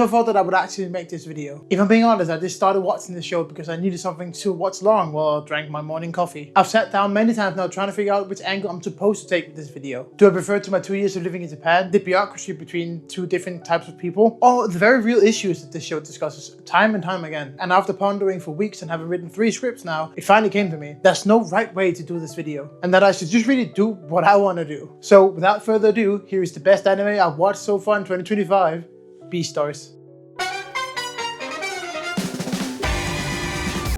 I thought that I would actually make this video. If I'm being honest, I just started watching the show because I needed something to watch along while I drank my morning coffee. I've sat down many times now trying to figure out which angle I'm supposed to take with this video. Do I prefer to my 2 years of living in Japan, the bureaucracy between two different types of people, or the very real issues that this show discusses time and time again? And after pondering for weeks and having written 3 scripts now, it finally came to me. There's no right way to do this video, and that I should just really do what I want to do. So without further ado, here is the best anime I've watched so far in 2025, Beastars.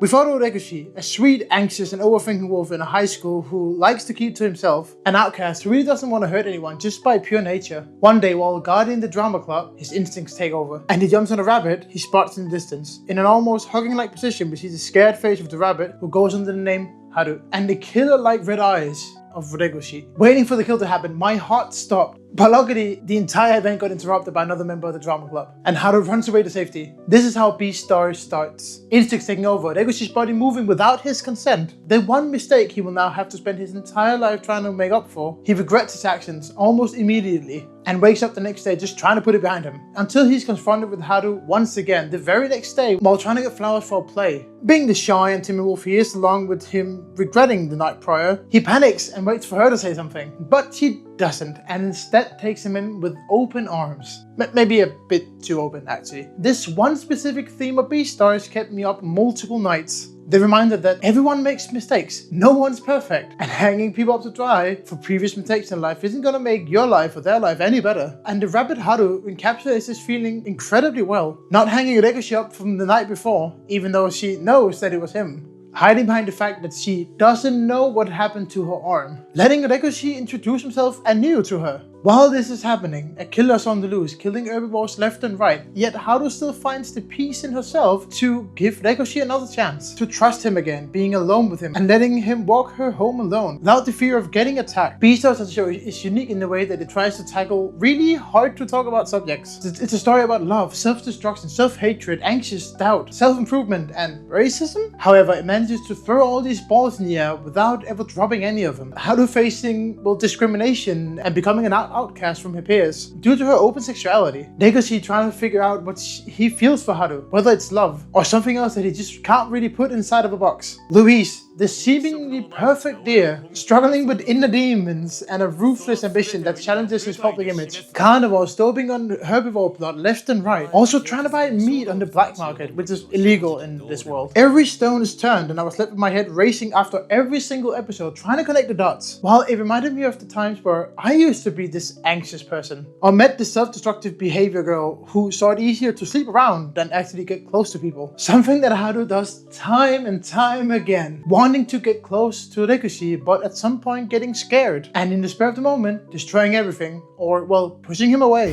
We follow Regoshi, a sweet, anxious and overthinking wolf in a high school who likes to keep to himself, an outcast who really doesn't want to hurt anyone just by pure nature. One day while guarding the drama club, his instincts take over, and he jumps on a rabbit he spots in the distance. In an almost hugging-like position, we see the scared face of the rabbit who goes under the name Haru, and the killer-like red eyes of Regoshi. Waiting for the kill to happen, my heart stopped. But luckily, the entire event got interrupted by another member of the drama club, and Haru runs away to safety. This is how Beastars starts. Instincts taking over, Regoshi's body moving without his consent. The one mistake he will now have to spend his entire life trying to make up for. He regrets his actions almost immediately, and wakes up the next day just trying to put it behind him. Until he's confronted with Haru once again, the very next day, while trying to get flowers for a play. Being the shy and timid wolf he is, along with him regretting the night prior, he panics and waits for her to say something. But she doesn't, and instead takes him in with open arms. Maybe a bit too open, actually. This one specific theme of Beastars kept me up multiple nights. The reminder that everyone makes mistakes, no one's perfect, and hanging people up to dry for previous mistakes in life isn't gonna make your life or their life any better. And the rabbit Haru encapsulates this feeling incredibly well, not hanging Regoshi up from the night before, even though she knows that it was him. Hiding behind the fact that she doesn't know what happened to her arm. Letting Regoshi introduce himself anew to her. While this is happening, a killer's on the loose, killing herbivores left and right, yet Haru still finds the peace in herself to give Regoshi another chance, to trust him again, being alone with him, and letting him walk her home alone, without the fear of getting attacked. Beastars as a show is unique in the way that it tries to tackle really hard to talk about subjects. It's a story about love, self-destruction, self-hatred, anxious doubt, self-improvement, and racism. However, it manages to throw all these balls in the air without ever dropping any of them. Haru facing, well, discrimination and becoming an outcast from her peers due to her open sexuality. Regoshi trying to figure out what he feels for Haru, whether it's love or something else that he just can't really put inside of a box. Louise, the seemingly perfect deer, struggling with inner demons and a ruthless ambition that challenges his public image. Carnivore stomping on herbivore blood left and right, also trying to buy meat on the black market, which is illegal in this world. Every stone is turned and I was left with my head racing after every single episode, trying to connect the dots. While it reminded me of the times where I used to be this anxious person, or met this self-destructive behavior girl who saw it easier to sleep around than actually get close to people. Something that Haru does time and time again. Wanting to get close to Regoshi, but at some point getting scared, and in the spur of the moment, destroying everything, or, well, pushing him away.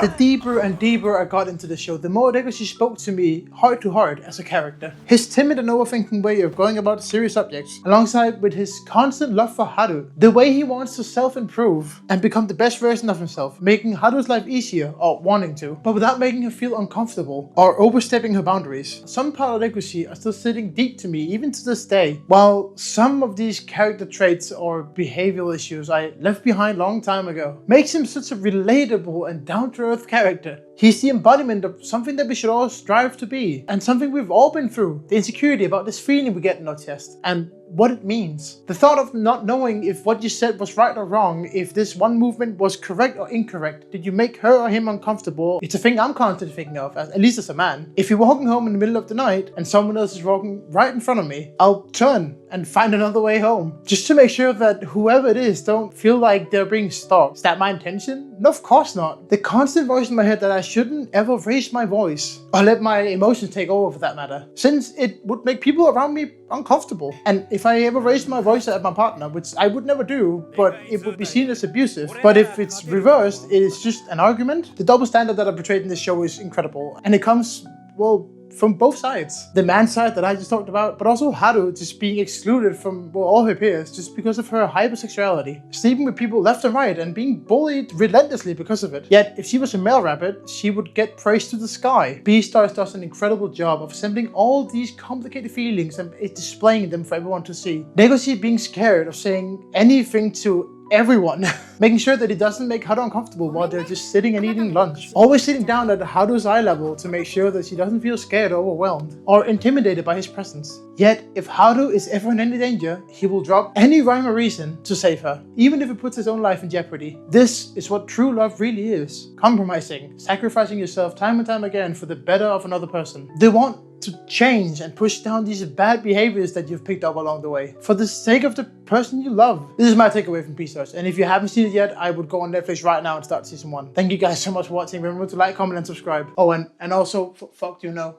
The deeper and deeper I got into the show, the more Regoshi spoke to me heart to heart as a character. His timid and overthinking way of going about serious subjects, alongside with his constant love for Haru, the way he wants to self-improve and become the best version of himself, making Haru's life easier, or wanting to, but without making her feel uncomfortable or overstepping her boundaries. Some part of Regoshi are still sitting deep to me even to this day, while some of these character traits or behavioral issues I left behind long time ago makes him such a relatable and down-to-earth character. He's the embodiment of something that we should all strive to be, and something we've all been through. The insecurity about this feeling we get in our chest, and what it means. The thought of not knowing if what you said was right or wrong, if this one movement was correct or incorrect. Did you make her or him uncomfortable? It's a thing I'm constantly thinking of, at least as a man. If you're walking home in the middle of the night and someone else is walking right in front of me, I'll turn and find another way home, just to make sure that whoever it is don't feel like they're being stalked. Is that my intention? No, of course not. The constant voice in my head that I shouldn't ever raise my voice, or let my emotions take over for that matter, since it would make people around me uncomfortable. And if I ever raised my voice at my partner, which I would never do, but it would be seen as abusive. But if it's reversed, it is just an argument. The double standard that I portrayed in this show is incredible, and it comes, well, from both sides. The man side that I just talked about, but also Haru just being excluded from, well, all her peers just because of her hypersexuality. Sleeping with people left and right and being bullied relentlessly because of it. Yet, if she was a male rabbit, she would get praised to the sky. Beastars does an incredible job of assembling all these complicated feelings and displaying them for everyone to see. Regoshi being scared of saying anything to everyone. Making sure that he doesn't make Haru uncomfortable while they're just sitting and eating lunch. Always sitting down at Haru's eye level to make sure that she doesn't feel scared or overwhelmed or intimidated by his presence. Yet, if Haru is ever in any danger, he will drop any rhyme or reason to save her, even if it puts his own life in jeopardy. This is what true love really is. Compromising, sacrificing yourself time and time again for the better of another person. They want to change and push down these bad behaviors that you've picked up along the way for the sake of the person you love. This is my takeaway from Beastars, and if you haven't seen it yet, I would go on Netflix right now and start season 1. Thank you guys so much for watching. Remember to like, comment, and subscribe. Oh, and also, fuck you know.